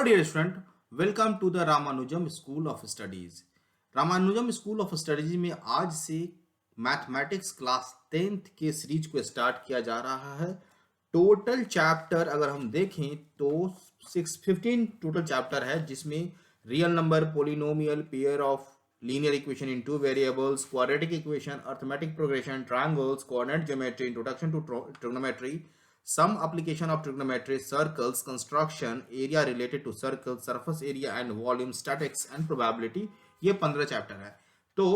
Hello dear student, welcome to the Ramanujam school of studies. Ramanujam school of studies में आज से mathematics class 10th के series को start किया जा रहा है। टोटल चैप्टर अगर हम देखें तो 615 टोटल चैप्टर है, जिसमें real number, polynomial, pair of linear equation in two variables, quadratic equation, arithmetic progression, triangles, coordinate geometry, introduction to trigonometry, some application of trigonometry, circles, construction, area related to circle, surface area and volume, statics and probability, ये 15 chapter है। तो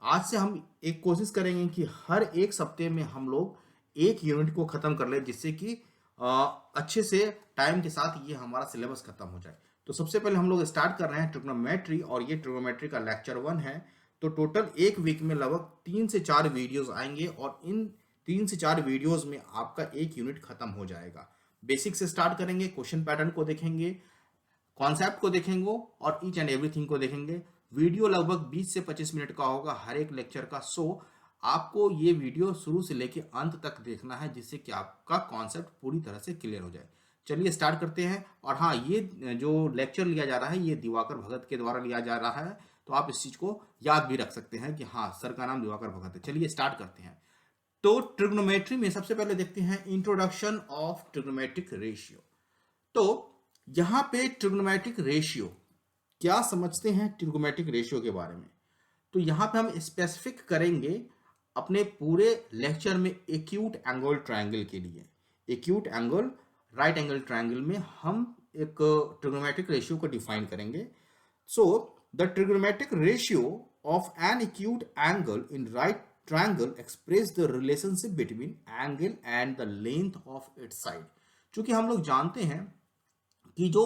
आज से हम एक कोशिश करेंगे कि हर एक सप्ताह में हम लोग एक यूनिट को खत्म कर ले, जिससे कि अच्छे से टाइम के साथ ये हमारा सिलेबस खत्म हो जाए। तो सबसे पहले हम लोग स्टार्ट कर रहे हैं ट्रिग्नोमेट्री, और ये ट्रिग्नोमेट्री का लेक्चर 1 है। तो टोटल एक वीक में लगभग 3 से 4 वीडियोस आएंगे, और इन 3 से 4 वीडियोस में आपका एक यूनिट खत्म हो जाएगा। बेसिक से स्टार्ट करेंगे, क्वेश्चन पैटर्न को देखेंगे, कॉन्सेप्ट को देखेंगे और ईच एंड एवरीथिंग को देखेंगे। वीडियो लगभग 20 से 25 मिनट का होगा हर एक लेक्चर का। सो आपको ये वीडियो शुरू से लेकर अंत तक देखना है, जिससे कि आपका कॉन्सेप्ट पूरी तरह से क्लियर हो जाए। चलिए स्टार्ट करते हैं। और हाँ, ये जो लेक्चर लिया जा रहा है ये दिवाकर भगत के द्वारा लिया जा रहा है, तो आप इस चीज को याद भी रख सकते हैं कि हाँ, सर का नाम दिवाकर भगत है। चलिए स्टार्ट करते हैं। तो ट्रिग्नोमेट्री में सबसे पहले देखते हैं इंट्रोडक्शन ऑफ ट्रिग्नोमेट्रिक रेशियो। तो यहां पे ट्रिग्नोमेट्रिक रेशियो क्या समझते हैं, ट्रिग्नोमेट्रिक रेशियो के बारे में। तो यहां पे हम स्पेसिफिक करेंगे अपने पूरे लेक्चर में एक्यूट एंगल ट्रायंगल के लिए। Acute angle, right angle triangle में हम एक ट्रिग्नोमेट्रिक रेशियो को डिफाइन करेंगे। So the trigonometric ratio of an acute angle in right triangle express the relationship between angle and the length of its side। चूंकि हम लोग जानते हैं कि जो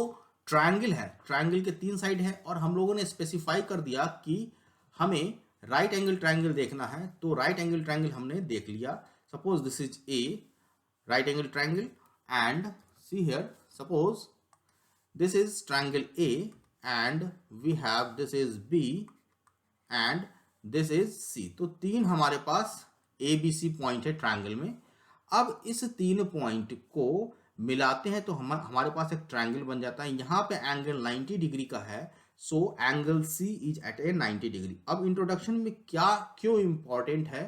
ट्रायंगल है, ट्रायंगल के 3 साइड है, और हम लोगों ने स्पेसिफाई कर दिया कि हमें राइट एंगल ट्रायंगल देखना है। तो राइट एंगल ट्रायंगल हमने देख लिया। Suppose this is a right angle triangle, and see here suppose this is triangle A, and we have this is B and this is C. तो 3 हमारे पास A B C point है triangle में। अब इस 3 पॉइंट को मिलाते हैं तो हमारे पास एक ट्रायंगल बन जाता है। यहां पे एंगल 90 डिग्री का है, so angle C is at a 90 degree. अब इंट्रोडक्शन में क्या क्यों इंपॉर्टेंट है,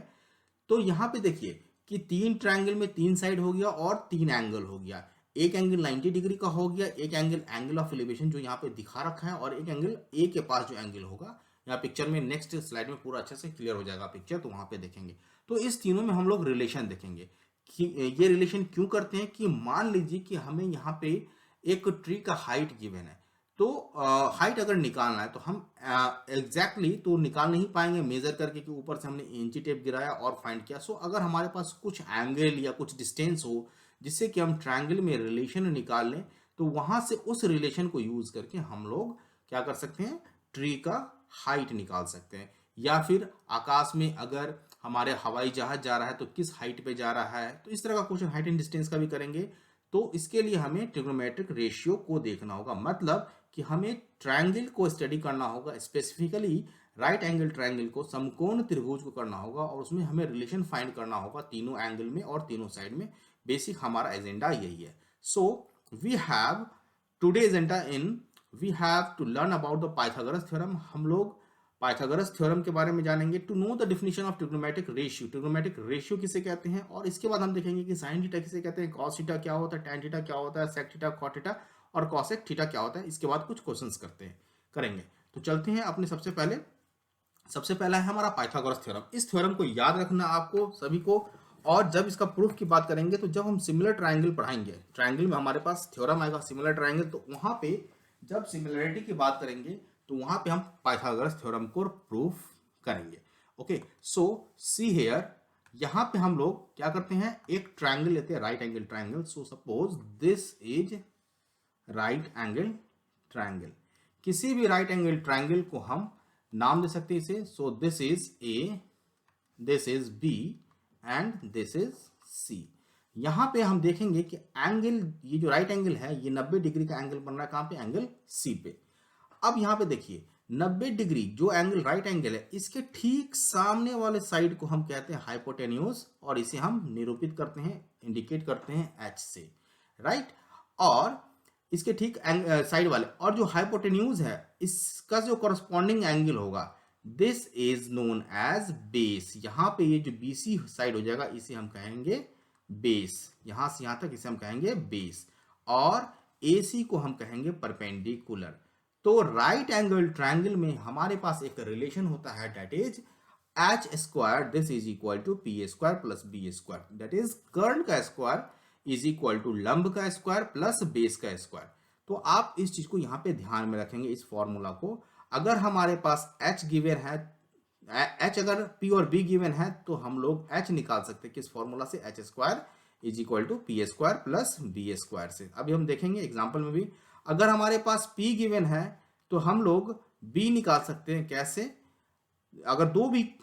तो यहां पे देखिए कि 3 ट्रायंगल में 3 साइड हो गया और 3 एंगल हो गया। एक एंगल 90 डिग्री का हो गया, एक एंगल ऑफ एलिवेशन जो यहाँ पे दिखा रखा है, और एक एंगल ए के पास जो एंगल होगा यहाँ पिक्चर में, नेक्स्ट स्लाइड में पूरा अच्छे से क्लियर हो जाएगा पिक्चर, तो वहां पे देखेंगे। तो इस तीनों में हम लोग रिलेशन देखेंगे कि ये रिलेशन क्यों करते हैं। कि मान लीजिए कि हमें यहाँ पे एक ट्री का हाइट गिवन है, तो हाइट अगर निकालना है तो हम एग्जैक्टली तो निकाल नहीं पाएंगे मेजर करके कि ऊपर से हमने इंची टेप गिराया और फाइंड किया। सो अगर हमारे पास कुछ एंगल या कुछ डिस्टेंस हो जिससे कि हम ट्रायंगल में रिलेशन निकाल लें, तो वहां से उस रिलेशन को यूज करके हम लोग क्या कर सकते हैं, ट्री का हाइट निकाल सकते हैं। या फिर आकाश में अगर हमारे हवाई जहाज जा रहा है तो किस हाइट पे जा रहा है, तो इस तरह का क्वेश्चन हाइट एंड डिस्टेंस का भी करेंगे। तो इसके लिए हमें ट्रिग्नोमेट्रिक रेशियो को देखना होगा, मतलब कि हमें ट्रायंगल को स्टडी करना होगा, स्पेसिफिकली राइट एंगल ट्रायंगल को, समकोण त्रिभुज को करना होगा, और उसमें हमें रिलेशन फाइंड करना होगा तीनों एंगल में और तीनों साइड में। बेसिक हमारा एजेंडा यही है। So we have today agenda in we have to learn about the Pythagoras theorem. हम लोग पाइथागोरस थ्योरम के बारे में जानेंगे। To know the definition of trigonometric ratio, trigonometric ratio किसे कहते हैं, और इसके बाद हम देखेंगे कि साइन थीटा किसे कहते हैं, कॉस थीटा क्या होता है, टैन थीटा क्या होता है, सेक थीटा, कॉट थीटा और कॉसेक थीटा क्या होता है। इसके बाद कुछ क्वेश्चंस करेंगे। तो चलते हैं अपने सबसे पहला है हमारा पाइथागोरस थ्योरम। इस थ्योरम को याद रखना आपको सभी को। और जब इसका प्रूफ की बात करेंगे, तो जब हम सिमिलर ट्रायंगल पढ़ाएंगे, ट्रायंगल में हमारे पास थ्योरम आएगा सिमिलर ट्रायंगल, तो वहां पे जब सिमिलरिटी की बात करेंगे तो वहां पे हम पाइथागोरस थ्योरम को प्रूफ करेंगे। ओके, सो सी हियर, यहां पे हम लोग क्या करते हैं, एक ट्रायंगल लेते हैं, right angle triangle. So suppose this is right angle triangle. किसी भी राइट एंगल ट्रायंगल को हम नाम दे सकते हैं इसे। So this is A, this is B and this is C. यहां पे हम देखेंगे कि एंगल, ये जो राइट एंगल है ये 90 डिग्री का एंगल बन रहा है, कहां पे, एंगल सी पे। अब यहां पे देखिए 90 डिग्री जो एंगल राइट एंगल है, इसके ठीक सामने वाले साइड को हम कहते हैं हाइपोटेन्यूज, और इसे हम निरूपित करते हैं, इंडिकेट करते हैं एच से, राइट। और इसके ठीक साइड वाले, और जो हाइपोटेन्यूज है इसका जो करस्पॉन्डिंग एंगल होगा, this is known as base. यहां पे ये जो बीसी साइड हो जाएगा इसे हम कहेंगे बेस, यहां से यहां तक इसे हम कहेंगे बेस, और एसी को हम कहेंगे परपेंडिकुलर। तो राइट एंगल ट्रायंगल में हमारे पास एक रिलेशन होता है, that is H square this is equal to P square plus B square, that is कर्ण का स्क्वायर इज इक्वल टू लंब का स्क्वायर प्लस बेस का स्क्वायर। तो आप इस चीज को यहां पे ध्यान में रखेंगे, इस फॉर्मूला को। अगर हमारे पास h गिवन है, h अगर p और b गिवन है, तो हम लोग h निकाल सकते हैं किस फॉर्मूला से, H square is equal to P square plus B square से। अभी हम देखेंगे एग्जाम्पल में भी, अगर हमारे पास p गिवन है तो हम लोग b निकाल सकते हैं कैसे, अगर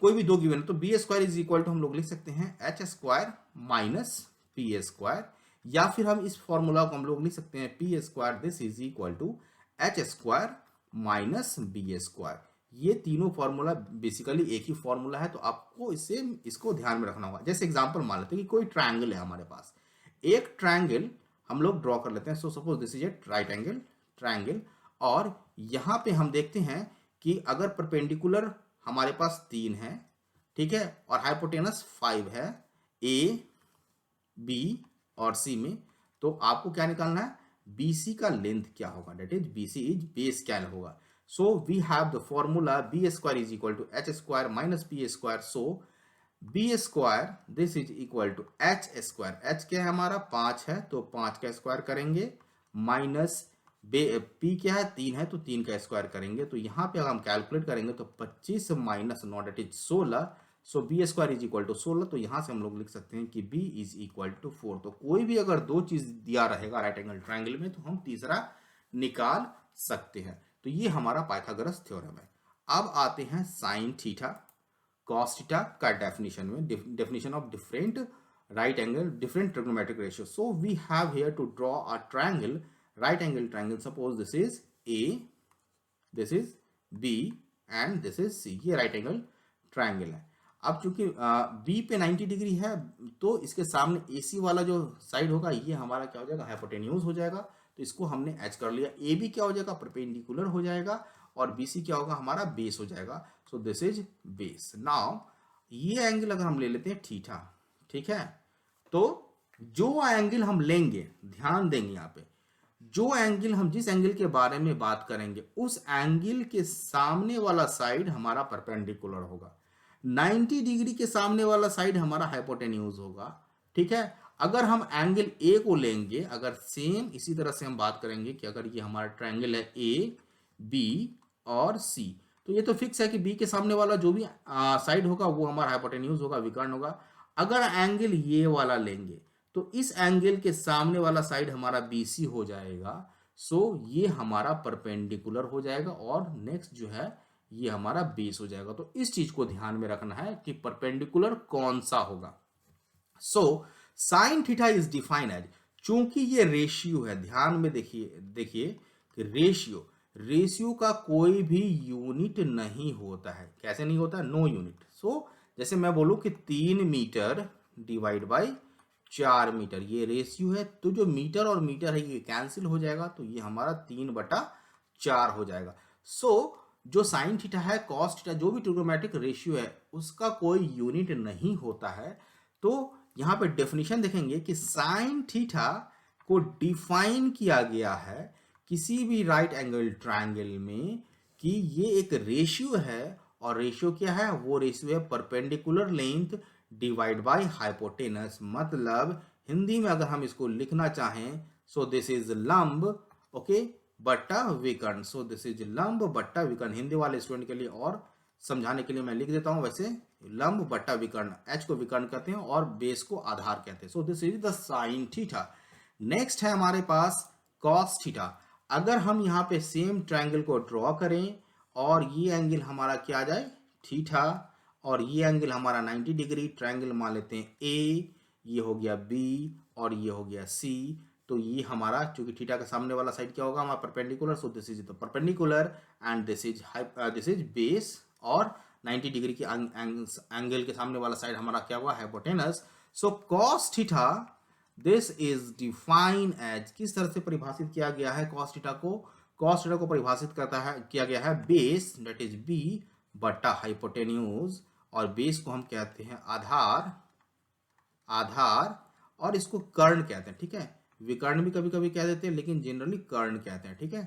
कोई भी दो गिवन है तो B square is equal to हम लोग लिख सकते हैं H square minus P square, या फिर हम इस फॉर्मूला को हम लोग लिख सकते हैं P square this is equal to H square minus B square. ये तीनों फॉर्मूला बेसिकली एक ही फॉर्मूला है, तो आपको इसको ध्यान में रखना होगा। जैसे एग्जांपल मान लेते हैं कि कोई ट्रायंगल है हमारे पास, एक ट्रायंगल हम लोग ड्रॉ कर लेते हैं। So suppose this is a right angle triangle, और यहां पे हम देखते हैं कि अगर परपेंडिकुलर हमारे पास 3 है, ठीक है, और हाइपोटेनस 5 है ए बी और सी में, तो आपको क्या निकालना है, BC का लेंथ क्या होगा, that is BC is base क्या होगा। So we have the formula B square is equal to H square minus P square. So B square this is equal to H square, H क्या है हमारा 5 है तो 5 का स्क्वायर करेंगे, minus P क्या है 3 है तो 3 का स्क्वायर करेंगे। तो यहाँ पे अगर हम कैलकुलेट करेंगे तो 25 minus 9 that is 16। So B square is equal to 16, तो यहाँ से हम लोग लिख सकते हैं कि बी इज इक्वल टू 4। तो कोई भी अगर दो चीज दिया रहेगा राइट एंगल ट्रायंगल में तो हम तीसरा निकाल सकते हैं। तो ये हमारा पाइथागोरस थ्योरम है। अब आते हैं साइन थीटा कॉस थीटा का डेफिनेशन में, definition of different right angle different trigonometric ratio. So we have here to draw a triangle, right angle triangle, suppose this is A, this is B and this is C, ये right angle triangle है। अब चूंकि B पे 90 degree है तो इसके सामने AC वाला जो साइड होगा ये हमारा क्या हो जाएगा, हाइपोटेन्यूज हो जाएगा, तो इसको हमने H कर लिया। AB क्या हो जाएगा, परपेंडिकुलर हो जाएगा, और BC क्या होगा, हमारा बेस हो जाएगा। So this is base. Now ये एंगल अगर हम ले लेते हैं थीटा, ठीक है, तो जो एंगल हम लेंगे, ध्यान देंगे यहाँ पे, जो एंगल हम जिस एंगल के बारे में बात करेंगे उस एंगल के सामने वाला साइड हमारा परपेंडिकुलर होगा, 90 डिग्री के सामने वाला साइड हमारा हाइपोटेन्यूज होगा, ठीक है। अगर हम एंगल ए को लेंगे, अगर सेम इसी तरह से हम बात करेंगे कि अगर ये हमारा ट्रायंगल है ए बी और सी, तो ये तो फिक्स है कि बी के सामने वाला जो भी साइड होगा वो हमारा हाइपोटेन्यूज होगा, विकर्ण होगा। अगर एंगल ये वाला लेंगे तो इस एंगल के सामने वाला साइड हमारा BC हो जाएगा। सो ये हमारा परपेंडिकुलर हो जाएगा, और नेक्स्ट जो है ये हमारा बेस हो जाएगा। तो इस चीज को ध्यान में रखना है कि परपेंडिकुलर कौन सा होगा। So sine theta is define as, चूंकि ये रेशियो है, ध्यान में देखिए कि रेशियो का कोई भी यूनिट नहीं होता है। कैसे नहीं होता, नो यूनिट। सो जैसे मैं बोलूं कि 3 मीटर डिवाइड बाई 4 मीटर, ये रेशियो है, तो जो मीटर और मीटर है ये कैंसिल हो जाएगा, तो ये हमारा 3/4 हो जाएगा। सो जो साइन थीटा है कॉस थीटा जो भी ट्रिग्नोमेट्रिक रेशियो है उसका कोई यूनिट नहीं होता है। तो यहाँ पे डेफिनेशन देखेंगे कि साइन थीटा को डिफाइन किया गया है किसी भी राइट एंगल ट्रायंगल में कि ये एक रेशियो है, और रेशियो क्या है, वो रेशियो है perpendicular length divide by hypotenuse. मतलब हिंदी में अगर हम इसको लिखना चाहें, सो दिस इज लंब ओके बट्टा विकर्ण। सो दिस इज लंब बट्टा विकर्ण, हिंदी वाले स्टूडेंट के लिए और समझाने के लिए मैं लिख देता हूं, वैसे लंब बट्टा विकर्ण, एच को विकर्ण कहते हैं और बेस को आधार कहते हैं। So this is the sine theta. Next है हमारे पास कॉस थीटा। अगर हम यहाँ पे सेम ट्रायंगल को ड्रॉ करें और ये एंगल हमारा क्या आ जाए, थीटा, और ये एंगल हमारा 90 डिग्री, ट्रायंगल मान लेते हैं ए, ये हो गया बी और ये हो गया सी। तो ये हमारा चूंकि थीटा का सामने वाला साइड क्या होगा हमारा perpendicular, so this is the perpendicular and this is base, और 90 डिग्री के एंगल के सामने वाला साइड हमारा क्या हुआ, hypotenuse. So cos theta this is define as, किस तरह से परिभाषित किया गया है cos थीटा को? cos थीटा को परिभाषित करता है, किया गया है बेस दैट इज b बटा हाइपोटेन्यूज, और बेस को हम कहते हैं आधार, आधार, और इसको कर्ण कहते हैं, ठीक है। विकर्ण भी कभी कभी कह देते हैं, लेकिन जनरली कर्ण कहते हैं, ठीक है।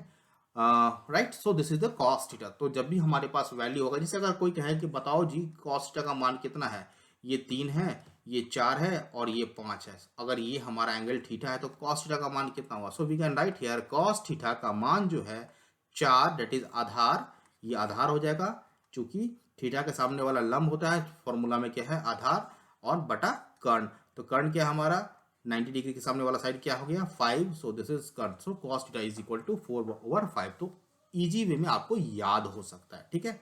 Right, so this is the cos theta. तो जब भी हमारे पास वैल्यू होगा, जैसे अगर कोई कहे कि बताओ जी cos थीटा का मान कितना है, ये 3 है, ये 4 है और ये 5 है, अगर ये हमारा एंगल थीटा है तो cos थीटा का मान कितना हुआ? So we can write here cos theta का मान जो है 4, दैट इज आधार, ये आधार हो जाएगा, चूंकि थीटा के सामने वाला लंब होता है, फॉर्मूला में क्या है आधार, और बटा कर्ण। तो कर्ण क्या हमारा 90 डिग्री के सामने वाला साइड क्या हो गया 5, सो दिस इज कर्ण, सो cos theta is equal to 4/5। तो इजी वे में आपको याद हो सकता है, ठीक है।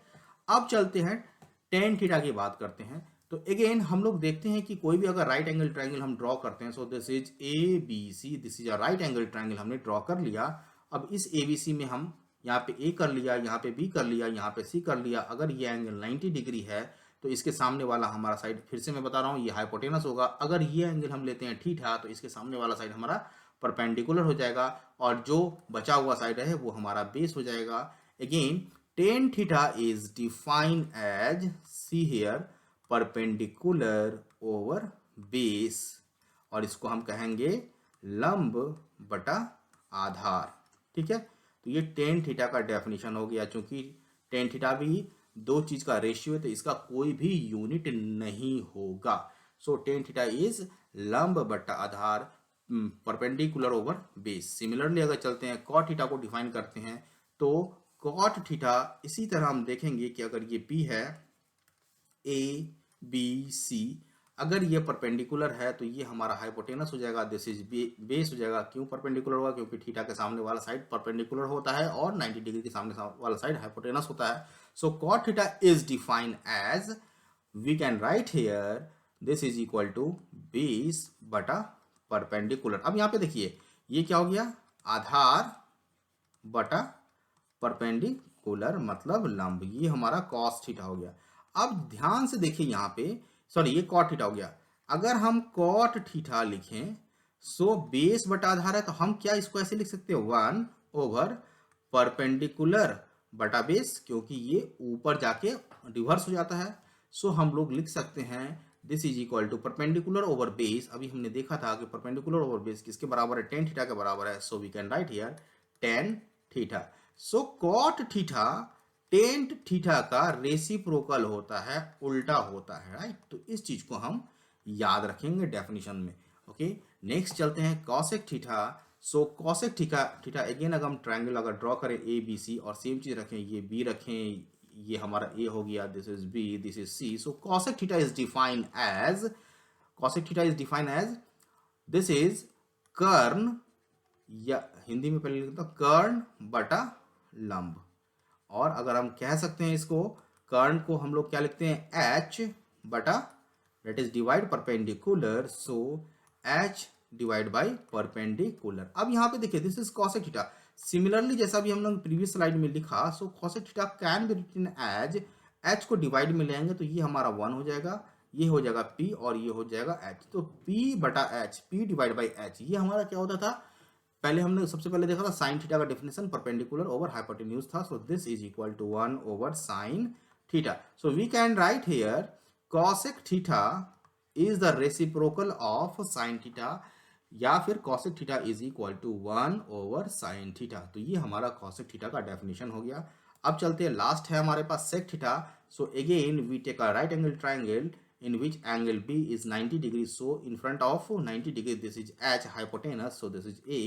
अब चलते हैं tan थीटा की बात करते हैं। तो अगेन हम लोग देखते हैं कि कोई भी अगर राइट एंगल ट्रायंगल हम ड्रॉ करते हैं, so this is A B C, this is a right angle triangle, हमने ड्रॉ कर लिया। अब इस ए बी सी में हम यहाँ पे ए कर लिया, यहाँ पे बी कर लिया, यहाँ पे सी कर लिया। अगर ये एंगल 90 डिग्री है तो इसके सामने वाला हमारा साइड, फिर से मैं बता रहा हूँ, ये हाइपोटेनस होगा। अगर ये एंगल हम लेते हैं थीटा तो इसके सामने वाला साइड हमारा परपेंडिकुलर हो जाएगा, और जो बचा हुआ साइड है वो हमारा बेस हो जाएगा। Again tan theta is defined as, see here, perpendicular over base, और इसको हम कहेंगे लंब बटा आधार, ठीक है। तो ये tan थीटा का डेफिनेशन हो गया। चूंकि tan थीटा भी दो चीज का रेशियो है तो इसका कोई भी यूनिट नहीं होगा। सो tan थीटा इज लंब बटा आधार, परपेंडिकुलर ओवर बेस। सिमिलरली अगर चलते हैं cot थीटा को डिफाइन करते हैं, तो cot थीटा इसी तरह हम देखेंगे कि अगर ये P है, A B C, अगर ये परपेंडिकुलर है तो ये हमारा हाइपोटेनस हो जाएगा, दिस इज बेस हो जाएगा। क्यों परपेंडिकुलर होगा? क्योंकि थीटा के सामने वाला साइड परपेंडिकुलर होता है और 90 डिग्री के सामने वाला साइड हाइपोटेनस होता है। So cot theta is defined as, we can write here, this is equal to base बटा परपेंडिकुलर। अब यहाँ पे देखिए ये क्या हो गया, आधार बटा परपेंडिकुलर मतलब लंब, ये हमारा cos थीटा हो गया। अब ध्यान से देखिए यहाँ पे, सॉरी ये cot थीटा हो गया। अगर हम cot थीटा लिखें, सो बेस बटा आधार है, तो हम क्या इसको ऐसे लिख सकते हैं 1 ओवर परपेंडिकुलर बटा बेस, क्योंकि ये ऊपर जाके रिवर्स हो जाता है। सो हम लोग लिख सकते हैं this is equal to perpendicular over base. अभी हमने देखा था कि परपेंडिकुलर ओवर बेस किसके बराबर है, tan थीटा के बराबर है। So we can write here tan theta. So cot theta tan theta का रेसिप्रोकल होता है, उल्टा होता है, राइट। तो इस चीज को हम याद रखेंगे डेफिनेशन में। ओके, नेक्स्ट चलते हैं cosec थीटा। सो cosec थीटा, थीटा अगेन अगर हम ट्रायंगल अगर ड्रॉ करें ए बी सी, और सेम चीज रखें, ये बी रखें, ये हमारा ए हो गया, this is B, this is C. So cosec theta is defined as, cosec theta is defined as, this is कर्ण, या हिंदी में पहले लिखता हूं कर्ण बटा लंब। और अगर हम कह सकते हैं इसको, कर्ण को हम लोग क्या लिखते हैं h बटा, that is divide perpendicular, so h divide by perpendicular. अब यहाँ पे देखिए this is cosec theta. Similarly जैसा भी हम लोग प्रीवियस स्लाइड में लिखा, so cosec theta can be written as, h को डिवाइड में लेंगे तो ये हमारा 1 हो जाएगा, ये हो जाएगा p और ये हो जाएगा h। तो p बटा h, p divide by h, ये हमारा क्या होता था, पहले हमने सबसे पहले देखा था साइन थीटा का डेफिनेशन परपेंडिकुलर ओवर हाइपोटेन्यूज था। So this is equal to 1 over sine theta. So we can write here cosec theta is the reciprocal of sine theta, या फिर cosec theta is equal to 1 over sine theta. तो ये हमारा cosec theta का definition हो गया। अब चलते हैं, लास्ट है हमारे पास sec theta. So again we take a right angle triangle in which angle B is 90 degrees. So in front of 90 degrees, this is H hypotenuse. So this is A,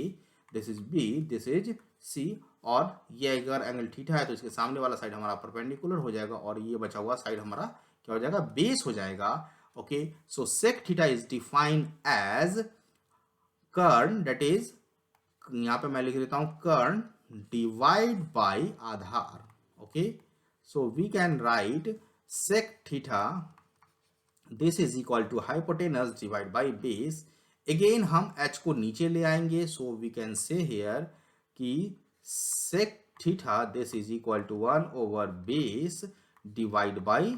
this is B, this is C, और ये अगर angle theta है तो इसके सामने वाला side हमारा perpendicular हो जाएगा, और ये बचा हुआ साइड हमारा क्या हो जाएगा, बेस हो जाएगा। Okay, so sec theta is defined as कर्ण, दैट इज, यहाँ पे मैं लिख देता हूं कर्ण डिवाइड बाय आधार। Okay, so we can write sec theta, this is equal to hypotenuse divide by base. Again हम h को नीचे ले आएंगे, so we can say here कि sec theta this is equal to 1 over base divide by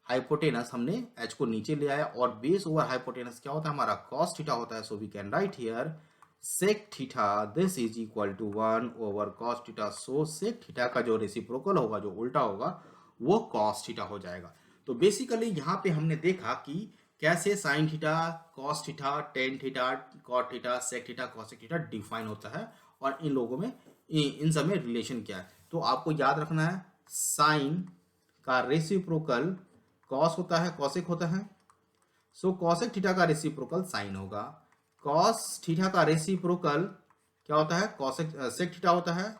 hypotenuse हमने H को नीचे ले आया और बेस ओवर हाइपोटेनस क्या होता है हमारा कॉस थीटा होता है। So we can write here sec theta this is equal to 1 over cos theta. So sec theta का जो रेसिप्रोकल होगा, जो उल्टा होगा, वो कॉस थीटा हो जाएगा। तो बेसिकली यहाँ पे हमने देखा कि कैसे sine theta, cos theta, tan theta, cot theta, sec theta, cosec theta define होता है और इन लोगों में इन सब में रिलेशन क्या है। तो आपको याद रखना है साइन का रेसिप्रोकल कॉस होता है, कॉसेक होता है। सो कॉसेक थीटा का रेसिप्रोकल साइन होगा। कॉस थीटा का रेसिप्रोकल क्या होता है, कॉसेक सेक थीटा होता है,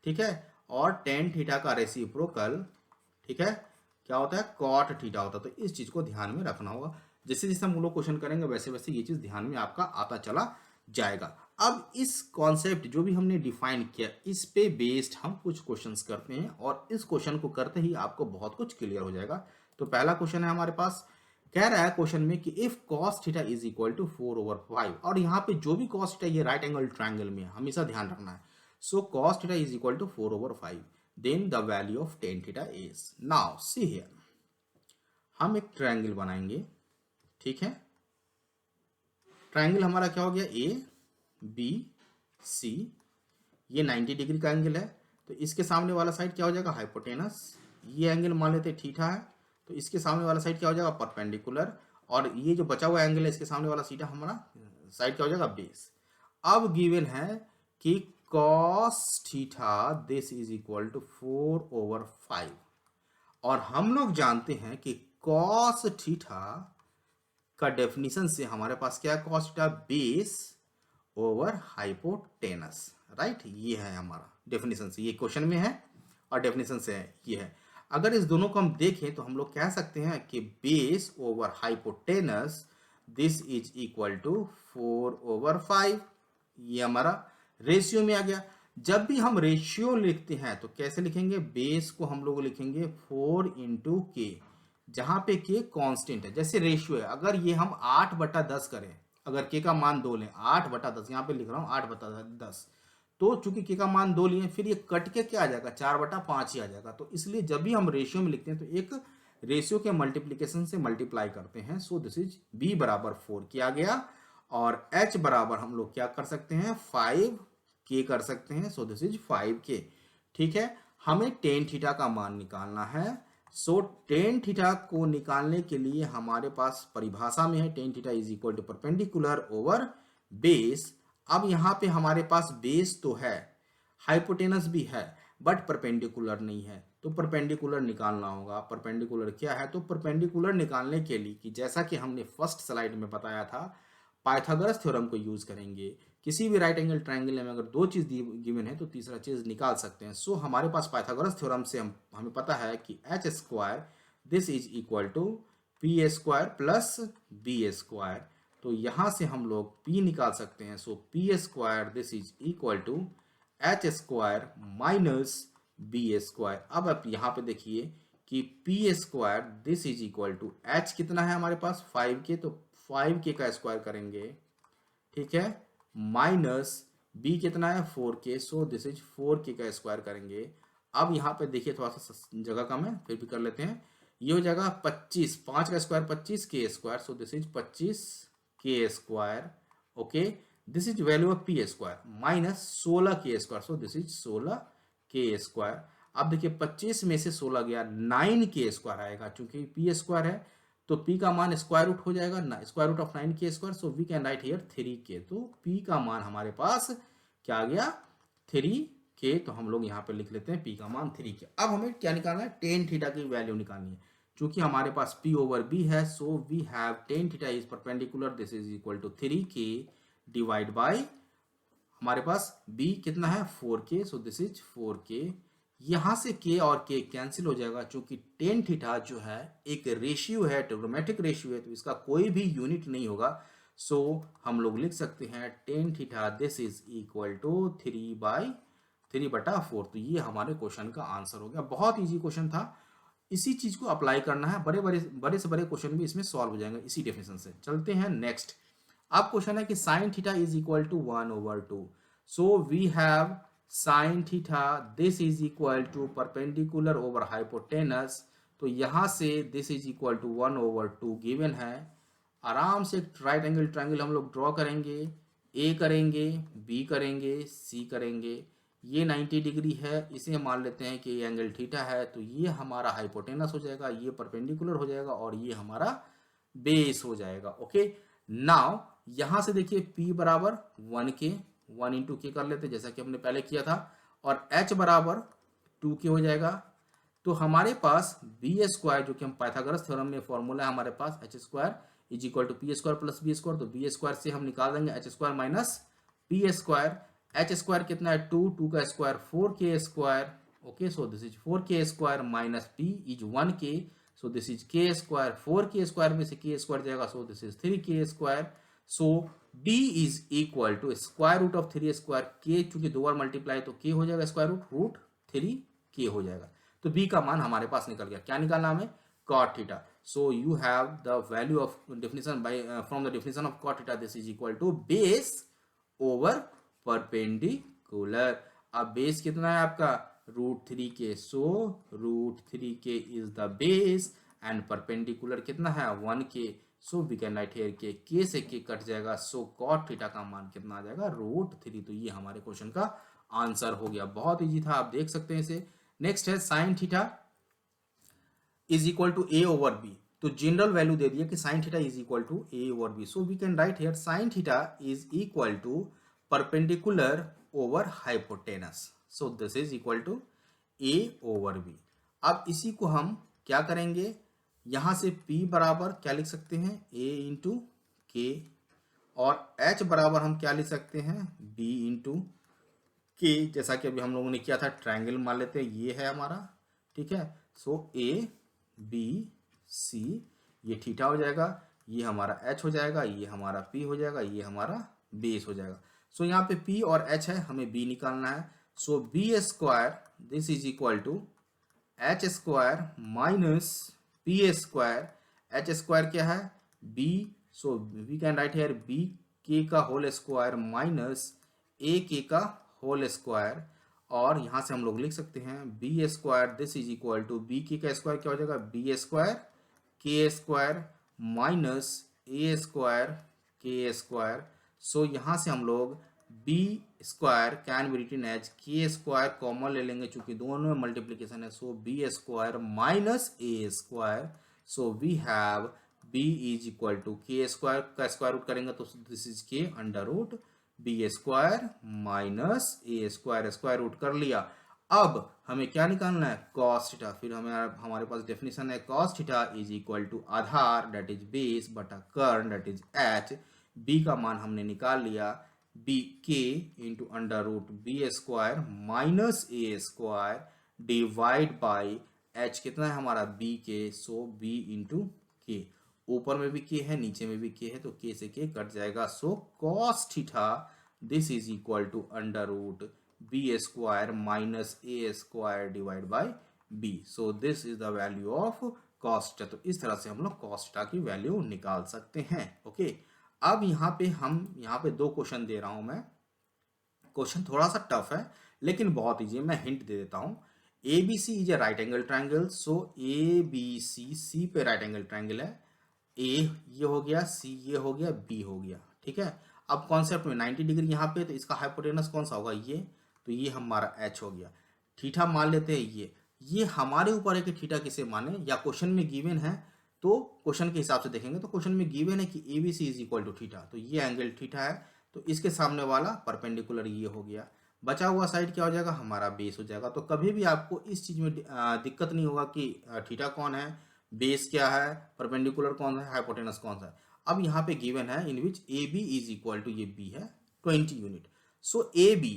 ठीक है। और टेन थीटा का रेसिप्रोकल, ठीक है, क्या होता है, कॉट थीटा होता है। तो इस चीज को ध्यान में रखना होगा। जैसे जैसे हम लोग क्वेश्चन करेंगे वैसे वैसे ये चीज ध्यान में आपका आता चला जाएगा। अब इस कॉन्सेप्ट जो भी हमने डिफाइन किया, इस पे बेस्ड हम कुछ क्वेश्चंस करते हैं और इस क्वेश्चन को करते ही आपको बहुत कुछ क्लियर हो जाएगा। तो पहला क्वेश्चन है हमारे पास, कह रहा है क्वेश्चन में कि if cos theta is equal to 4/5, और यहाँ पे जो भी cos थीटा ये राइट एंगल ट्रायंगल में है, हमेशा ध्यान रखना है। So cos theta is equal to 4/5, then the value of tan theta is. Now see here, हम एक ट्रायंगल बनाएंगे, ठीक है। ट्रायंगल हमारा क्या हो गया, ए बी सी, ये 90 डिग्री का एंगल है। तो इसके सामने वाला साइड क्या हो जाएगा, हाइपोटेनस। ये एंगल मान लेते थीटा है, तो इसके सामने वाला साइड क्या हो जाएगा, परपेंडिकुलर। और ये जो बचा हुआ एंगल है इसके सामने वाला सीधा हमारा साइड क्या हो जाएगा, बेस। अब गिवन है कि cos theta this is equal to 4/5, और हम लोग जानते हैं कि cos थीटा का डेफिनेशन से हमारे पास क्या है, cos theta base over hypotenuse, right. ये है हमारा डेफिनेशन से, ये क्वेश्चन में है और डेफिनेशन से है, ये है। अगर इस दोनों को हम देखें तो हम लोग कह सकते हैं कि base over hypotenuse this is equal to 4/5। ये हमारा रेशियो में आ गया। जब भी हम रेशियो लिखते हैं तो कैसे लिखेंगे, बेस को हम लोग लिखेंगे 4 × k, जहां पे k कांस्टेंट है। जैसे रेशियो है, अगर ये हम 8/10 करें, अगर k का मान 2 लें, 8/10 यहाँ पे लिख रहा हूँ 8/10, तो चूंकि k का मान 2 लिए फिर ये कट के क्या आ जाएगा, 4/5 ही आ जाएगा। तो इसलिए जब भी हम रेशियो में लिखते हैं तो एक रेशियो के मल्टीप्लीकेशन से मल्टीप्लाई करते हैं। सो दिस इज b बराबर 4 किया गया, और h बराबर हम लोग क्या कर सकते हैं, 5k कर सकते हैं। सो दिस इज 5k, ठीक है। हमें टेन थीटा का मान निकालना है। सो टेन थीटा को निकालने के लिए हमारे पास परिभाषा में है tan theta is equal to perpendicular over base. अब यहाँ पे हमारे पास बेस तो है, हाइपोटेनस भी है, बट परपेंडिकुलर नहीं है। तो परपेंडिकुलर निकालना होगा। परपेंडिकुलर क्या है, तो परपेंडिकुलर निकालने के लिए कि जैसा कि हमने फर्स्ट स्लाइड में बताया था, पाइथागोरस थ्योरम को यूज करेंगे। किसी भी राइट एंगल ट्रायंगल में अगर दो चीज गिवन है तो तीसरा चीज निकाल सकते हैं। सो हमारे पास पाइथागोरस थ्योरम से हमें पता है कि h² this is equal to p² plus b²। तो यहां से हम लोग p निकाल सकते हैं। So p² this is equal to h² minus b²। अब आप यहाँ पे देखिए कि p² this is equal to h कितना है हमारे पास 5k, तो 5k का स्क्वायर करेंगे, ठीक है, माइनस b कितना है 4k। So this is 4k का स्क्वायर करेंगे। अब यहाँ पे देखिए थोड़ा सा जगह कम है, फिर भी कर लेते हैं। ये हो जाएगा 25, 5 का square 25k²। So this is 25k², okay. This is value of p² minus 16k²। So this is 16k²। अब देखिए 25 में से 16 गया, 9k² आएगा। चूंकि p² है तो p का मान स्क्वायर रूट हो जाएगा, square root of 9k²। So we can write here 3k। तो p का मान हमारे पास क्या आ गया, 3k। तो हम लोग यहाँ पे लिख लेते हैं p का मान 3k। अब हमें क्या निकालना है, टेन थीटा की वैल्यू निकालनी है। चूंकि हमारे पास p/b है, so we have tan theta is perpendicular this is equal to 3k divide by हमारे पास b कितना है 4k। So this is 4k। यहां से k और k कैंसिल हो जाएगा। चूंकि टेन थीटा जो है एक रेशियो है, ट्रिग्नोमेट्रिक रेशियो है, तो इसका कोई भी यूनिट नहीं होगा। सो हम लोग लिख सकते हैं tan theta this is equal to 3/4। तो ये हमारे क्वेश्चन का आंसर हो गया। बहुत इजी क्वेश्चन था। इसी चीज को अप्लाई करना है, बड़े से बड़े क्वेश्चन भी इसमें सॉल्व हो जाएंगे इसी डेफिनेशन से। चलते हैं नेक्स्ट। अब क्वेश्चन है कि sine theta is equal to 1/2। So we have sin theta this is equal to perpendicular over hypotenuse। तो यहाँ से this is equal to 1/2 given है। आराम से एक राइट एंगल ट्रायंगल हम लोग ड्रॉ करेंगे, ए करेंगे, बी करेंगे, सी करेंगे। ये 90 डिग्री है, इसे मान लेते हैं कि एंगल थीटा है, तो ये हमारा हाइपोटेनस हो जाएगा, ये परपेंडिकुलर हो जाएगा और ये हमारा बेस हो जाएगा। ओके, नाउ यहां से देखिए P बराबर 1k, 1 इंटू के कर लेते जैसा कि हमने पहले किया था, और H बराबर 2k हो जाएगा। तो हमारे पास बी स्क्वायर, जो कि हम पाइथागोरस थ्योरम में फॉर्मूला है हमारे पास, H square is equal to P square plus B square. तो बी स्क्वायर से हम निकाल देंगे H square minus P square. H square कितना है 2, 2 का square 4k square. Okay, so this is 4k square minus p is 1k, so this is k square. 4k square में से k स्क्वायर जाएगा, so this is 3k square. So d is equal to square root of 3 square, k चूंकि दो बार multiply तो k हो जाएगा square root 3k हो जाएगा। तो b का मान हमारे पास निकल गया। क्या निकालना हमें? cot theta. So you have the value of definition by from the definition of cot theta, this is equal to base over perpendicular. अब बेस कितना है आपका? √3k, so √3k is the base and perpendicular कितना है? 1k, so we can write here k से k cut जाएगा, so cot theta का मान कितना आ जाएगा? √3। तो ये हमारे क्वेश्चन का आंसर हो गया। बहुत इजी था, आप देख सकते हैं इसे। नेक्स्ट है sine theta is equal to a over b। तो जनरल वैल्यू दे दिया कि sine theta is equal to a over b, so we can write here sine theta is equal to perpendicular over hypotenuse, so this is equal to a over b। अब इसी को हम क्या करेंगे, यहां से p बराबर क्या लिख सकते हैं? a इंटू के, और h बराबर हम क्या लिख सकते हैं? b इंटू के, जैसा कि अभी हम लोगों ने किया था। ट्रायंगल मान लेते हैं, ये है हमारा, ठीक है। सो ए बी सी, ये थीटा हो जाएगा, ये हमारा h हो जाएगा, ये हमारा p हो जाएगा, ये हमारा बेस हो जाएगा। सो यहाँ पे p और h है, हमें b निकालना है। So B square this is equal to H square minus P square. H square क्या है? b, so we can write here b के का होल स्क्वायर माइनस ए के का होल स्क्वायर, और यहां से हम लोग लिख सकते हैं B square this is equal to B K का स्क्वायर क्या हो जाएगा? B square K square minus A square K square. So यहां से हम लोग B square can be written as K square common ले लेंगे, चूंकि दोनों में मल्टीप्लीकेशन है। So B square minus A square, so we have b is equal to K square का स्क्वायर रूट करेंगे तो दिस इज के under root B square minus A square, square root कर लिया। अब हमें क्या निकालना है? Cos theta. फिर हमारे पास डेफिनेशन है cos theta is equal to आधार दैट इज बेस बटा कर्ण दैट इज एच। बी का मान हमने निकाल लिया, B K into under root B square minus A square divide by H कितना है हमारा? बी के, सो बी इंटू के। ऊपर में भी के है, नीचे में भी के है, तो के से के कट जाएगा। So cos theta this is equal to under root B square minus A square divide by B. So this is the value of cos theta. तो इस तरह से हम लोग कॉस थीटा की वैल्यू निकाल सकते हैं। ओके, अब यहाँ पे दो क्वेश्चन दे रहा हूं मैं। क्वेश्चन थोड़ा सा टफ है लेकिन बहुत ईजी है, मैं हिंट दे देता हूं। A B C is a right angle triangle, so A B C, C पे राइट एंगल ट्राइंगल है। ए ये हो गया, सी ये हो गया, बी हो गया, ठीक है। अब कॉन्सेप्ट में 90 डिग्री यहाँ पे, तो इसका हाइपोटेनस कौन सा होगा? ये, तो ये हमारा एच हो गया। थीटा मान लेते हैं ये हमारे ऊपर है कि थीटा किसे माने, या क्वेश्चन में गिवन है तो क्वेश्चन के हिसाब से देखेंगे। तो क्वेश्चन में गिवन है कि A B C is equal to theta, तो ये एंगल थीटा है, तो इसके सामने वाला परपेंडिकुलर ये हो गया। बचा हुआ साइड क्या हो जाएगा? हमारा बेस हो जाएगा। तो कभी भी आपको इस चीज में दिक्कत नहीं होगा कि थीटा कौन है, बेस क्या है, परपेंडिकुलर कौन है, हाइपोटेनस कौन सा है। अब यहाँ पे गिवन है in which A B is equal to, ये बी है 20 unit. So A B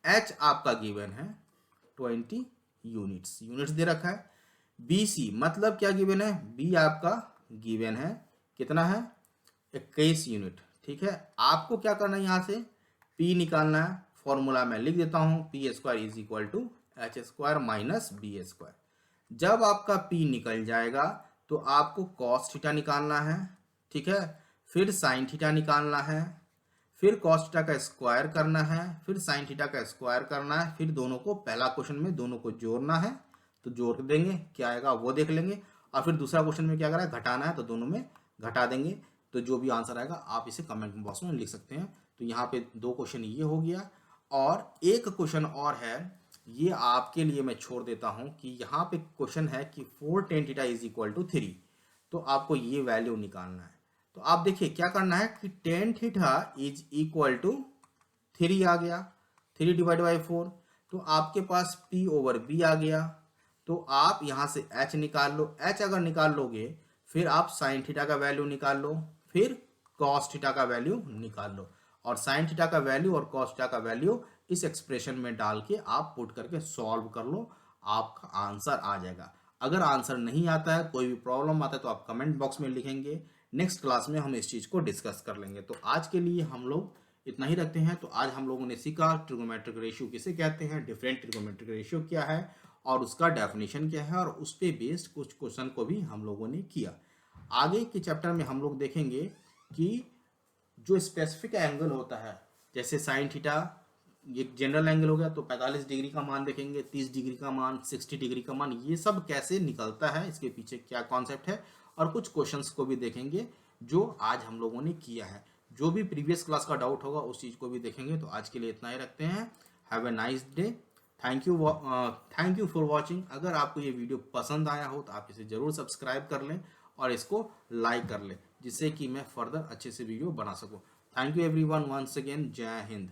H आपका गिवन है 20 यूनिट्स दे रखा है। बी सी मतलब क्या गिवन है? बी आपका गिवन है कितना है? 21 यूनिट, ठीक है। आपको क्या करना है, यहाँ से P निकालना है। फॉर्मूला मैं लिख देता हूं, P square is equal to H square minus B square. जब आपका P निकल जाएगा तो आपको कॉस थीटा निकालना है, ठीक है। फिर साइन थीटा निकालना है, फिर कॉस थीटा का स्क्वायर करना है, फिर साइन थीटा का स्क्वायर करना है, फिर दोनों को, पहला क्वेश्चन में दोनों को जोड़ना है, तो जोड़ देंगे, क्या आएगा वो देख लेंगे। और फिर दूसरा क्वेश्चन में क्या करा है, घटाना है, तो दोनों में घटा देंगे। तो जो भी आंसर आएगा आप इसे कमेंट बॉक्स में लिख सकते हैं। तो यहाँ पे 2 क्वेश्चन ये हो गया, और एक क्वेश्चन और है, ये आपके लिए मैं छोड़ देता हूँ कि यहाँ पे क्वेश्चन है कि 4 tan theta is equal to 3। तो आपको ये वैल्यू निकालना है। तो आप देखिए क्या करना है कि tan theta is equal to 3 आ गया, 3 डिवाइड बाई 4, तो आपके पास p ओवर b आ गया। तो आप यहाँ से h निकाल लो, h अगर निकाल लोगे फिर आप साइन थीटा का वैल्यू निकाल लो, फिर कॉस थीटा का वैल्यू निकाल लो, और साइन थीटा का वैल्यू और कॉस थीटा का वैल्यू इस एक्सप्रेशन में डाल के आप पुट करके सॉल्व कर लो, आपका आंसर आ जाएगा। अगर आंसर नहीं आता है, कोई भी प्रॉब्लम आता है, तो आप कमेंट बॉक्स में लिखेंगे, नेक्स्ट क्लास में हम इस चीज़ को डिस्कस कर लेंगे। तो आज के लिए हम लोग इतना ही रखते हैं। तो आज हम लोगों ने सीखा ट्रिगोमेट्रिक रेशियो किसे कहते हैं, डिफरेंट ट्रिगोमेट्रिक रेशियो क्या है, और उसका डेफिनेशन क्या है, और उस पे बेस्ड कुछ क्वेश्चन को भी हम लोगों ने किया। आगे के चैप्टर में हम लोग देखेंगे कि जो स्पेसिफिक एंगल होता है, जैसे साइन थीटा ये जनरल एंगल हो गया, तो 45 डिग्री का मान देखेंगे, 30 डिग्री का मान, 60 डिग्री का मान, ये सब कैसे निकलता है, इसके पीछे क्या कॉन्सेप्ट है, और कुछ क्वेश्चंस को भी देखेंगे जो आज हम लोगों ने किया है। जो भी प्रीवियस क्लास का डाउट होगा उस चीज़ को भी देखेंगे। तो आज के लिए इतना ही रखते हैं। Have a nice day. Thank you for watching. अगर आपको ये वीडियो पसंद आया हो तो आप इसे ज़रूर सब्सक्राइब कर लें और इसको लाइक कर लें, जिससे कि मैं फर्दर अच्छे से वीडियो बना सकूं। Thank you everyone, once again, जय हिंद।